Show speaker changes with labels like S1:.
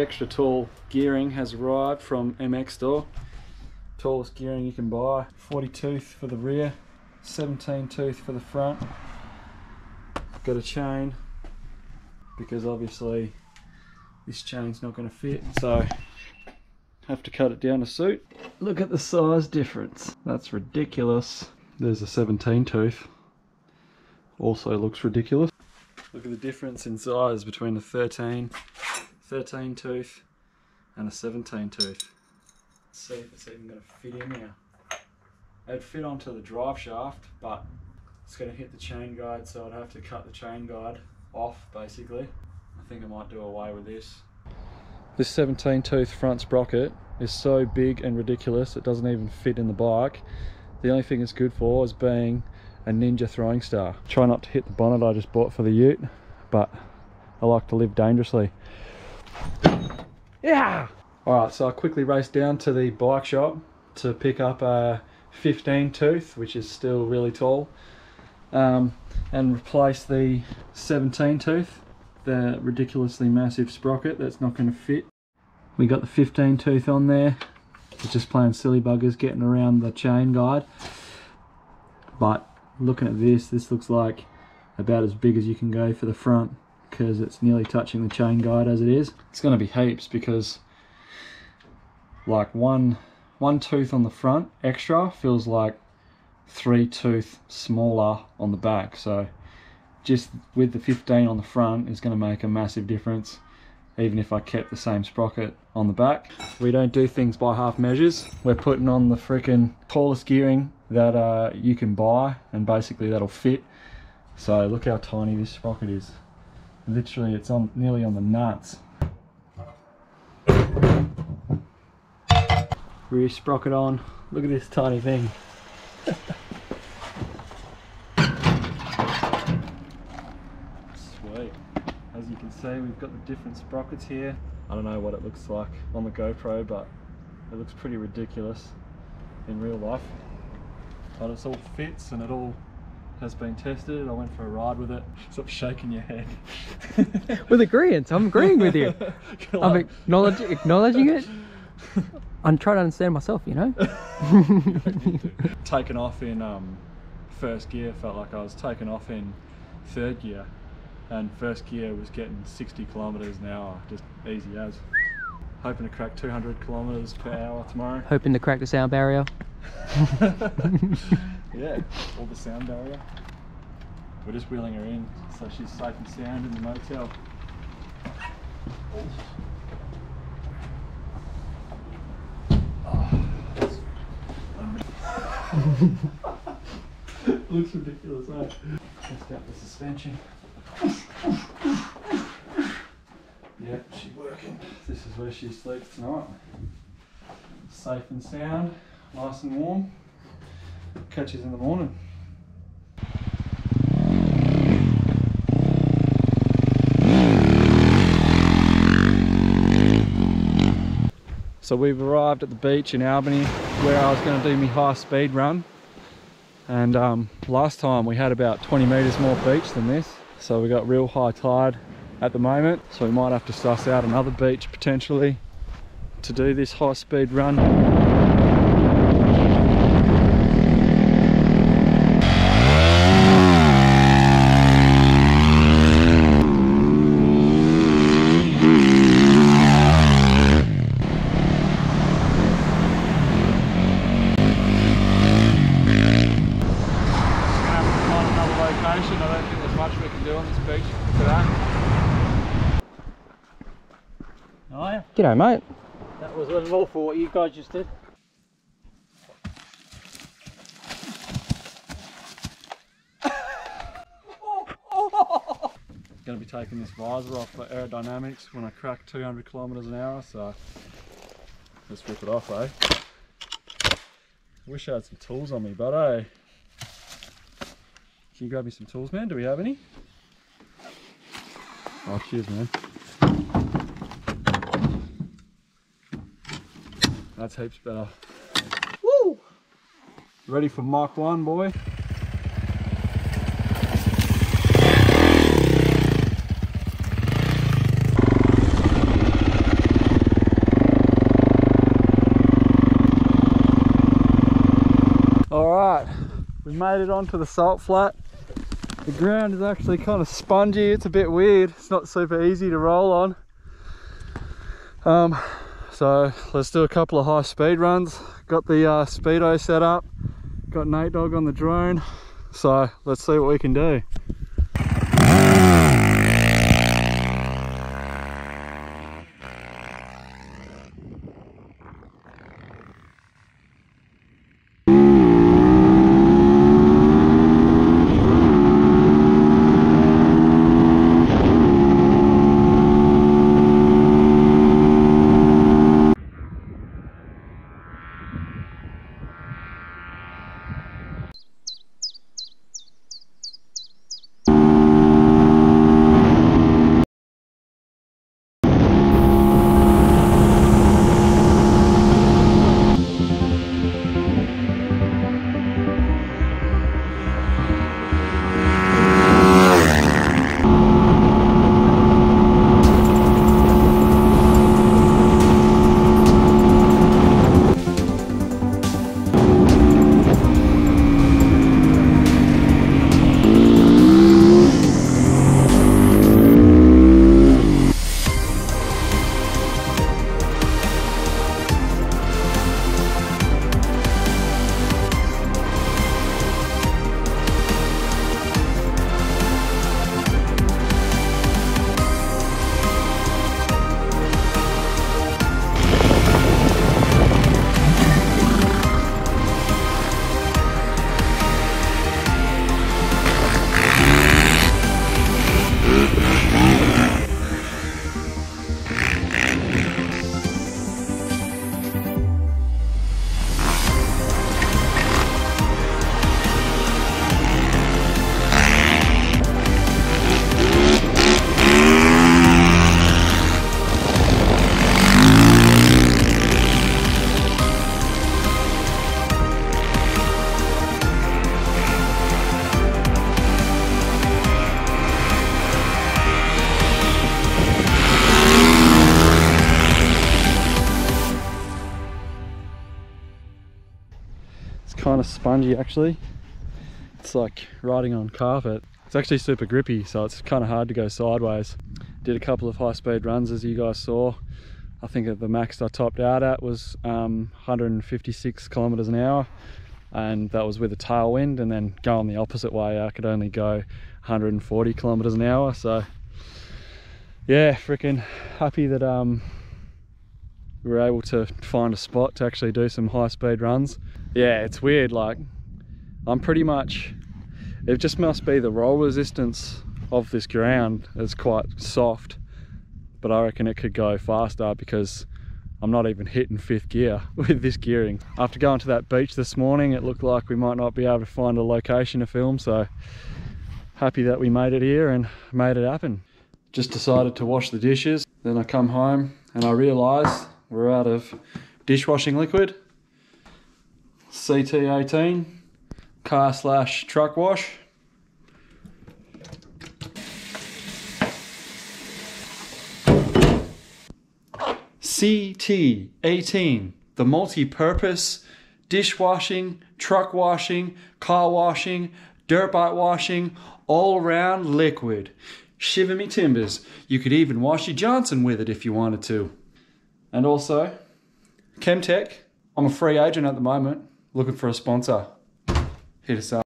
S1: extra tall gearing has arrived from MX Store. Tallest gearing you can buy. 40 tooth for the rear, 17 tooth for the front. Got a chain because obviously this chain's not going to fit, so have to cut it down to suit. Look at the size difference. That's ridiculous. There's a 17 tooth. Also looks ridiculous. Look at the difference in size between a 13 tooth and a 17 tooth. Let's see if it's even going to fit in here. It'd fit onto the drive shaft, but it's going to hit the chain guide, so I'd have to cut the chain guide off basically. I think I might do away with this. This 17 tooth front sprocket is so big and ridiculous it doesn't even fit in the bike. The only thing it's good for is being a ninja throwing star. Try not to hit the bonnet I just bought for the ute, but I like to live dangerously. Yeah! Alright, so I quickly raced down to the bike shop to pick up a 15 tooth, which is still really tall, and replace the 17 tooth. The ridiculously massive sprocket that's not going to fit. We got the 15 tooth on there. It's just playing silly buggers getting around the chain guide. But looking at this looks like about as big as you can go for the front, because it's nearly touching the chain guide as it is. It's going to be heaps because like one tooth on the front extra feels like 3 tooth smaller on the back. So just with the 15 on the front is going to make a massive difference, even if I kept the same sprocket on the back. We don't do things by half measures. We're putting on the freaking tallest gearing that you can buy, and basically that'll fit. So look how tiny this sprocket is. Literally it's on nearly on the nuts. Rear sprocket on. Look at this tiny thing. Sweet. As you can see, we've got the different sprockets here. I don't know what it looks like on the GoPro, but it looks pretty ridiculous in real life. But it all fits and it all has been tested. I went for a ride with it. Stop shaking your head.
S2: With agreeance, I'm agreeing with you. I'm acknowledging it. I'm trying to understand myself, you know.
S1: Taken off in first gear, felt like I was taken off in third gear, and first gear was getting 60 kilometers an hour, just easy as. Hoping to crack 200 kilometers per hour tomorrow.
S2: Hoping to crack the sound barrier.
S1: Yeah, all the sound barrier. We're just wheeling her in so she's safe and sound in the motel. Looks ridiculous, eh? Test out the suspension. Yeah, she's working. This is where she sleeps tonight. Safe and sound, nice and warm. Catches in the morning. So we've arrived at the beach in Albany where I was going to do my high speed run, and last time we had about 20 metres more beach than this, so we got real high tide at the moment, so we might have to suss out another beach potentially to do this high speed run. I don't think there's much we can do on this beach for that. Oh yeah.
S2: G'day, mate.
S3: That was a little more for what you guys just did.
S1: Going to be taking this visor off for aerodynamics when I crack 200 kilometers an hour, so let's rip it off, eh? Wish I had some tools on me, but hey. Can you grab me some tools, man? Do we have any? Oh, cheers, man. That's heaps better. Woo! Ready for Mach 1, boy? made it onto the salt flat. The ground is actually kind of spongy. It's a bit weird. It's not super easy to roll on. So let's do a couple of high speed runs. Got the speedo set up. Got Nate Dog on the drone. So let's see what we can do. Kind of spongy actually. It's like riding on carpet. It's actually super grippy, so it's kind of hard to go sideways. Did a couple of high speed runs as you guys saw. I think at the max I topped out at was 156 kilometers an hour, and that was with a tailwind, and then going the opposite way I could only go 140 kilometers an hour. So yeah, freaking happy that we were able to find a spot to actually do some high speed runs. Yeah, it's weird, like I'm pretty much, it just must be the roll resistance of this ground is quite soft, but I reckon it could go faster because I'm not even hitting 5th gear with this gearing. After going to that beach this morning, it looked like we might not be able to find a location to film, so happy that we made it here and made it happen. Just decided to wash the dishes, then I come home and I realised we're out of dishwashing liquid. CT18 car/truck wash. CT18, the multi-purpose dishwashing, truck washing, car washing, dirt bike washing, all round liquid. Shiver me timbers, you could even wash your Johnson with it if you wanted to. And also, Chemtech, I'm a free agent at the moment. Looking for a sponsor, hit us up.